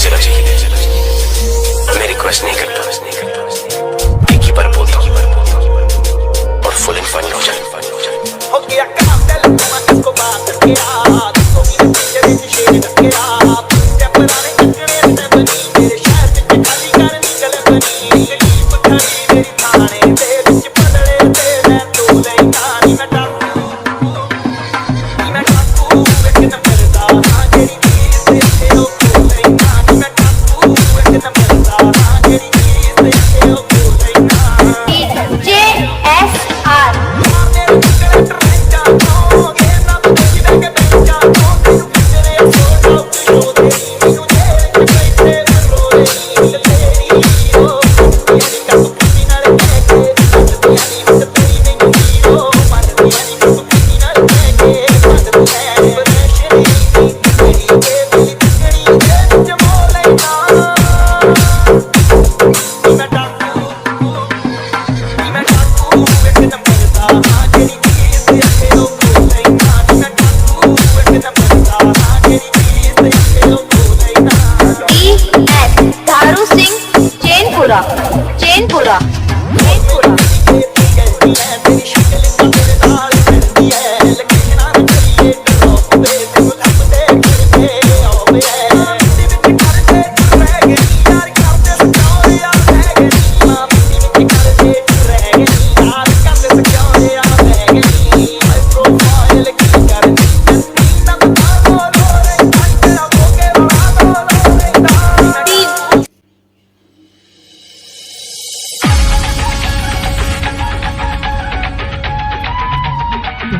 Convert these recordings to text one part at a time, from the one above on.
चलो जी, मैं रिक्वेस्ट नहीं करता, एक ही बार बोलता हूँ और फुल एंड फाइनल हो जाए। हो गया काम दिल में इसको बात किया, तो भी तेरे शेर किया, टेम्परारी कटने से बनी मेरे शहर में खाली कर निकल बनी, गरीब खड़ी मेरी थाने दे विच बदले ते मैं तो नहीं कहानी मैं डाकू एक नंबर दा हां जेड़ी चीज़ ते ओ को नहीं कहानी मैं डाकू एक नंबर दा हां जेड़ी चीज़ ते ओ को नहीं कहानी JSR Chainpura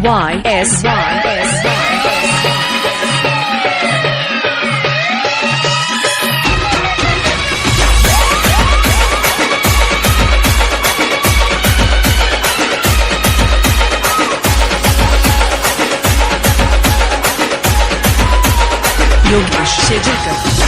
YS Yogesh Shejekar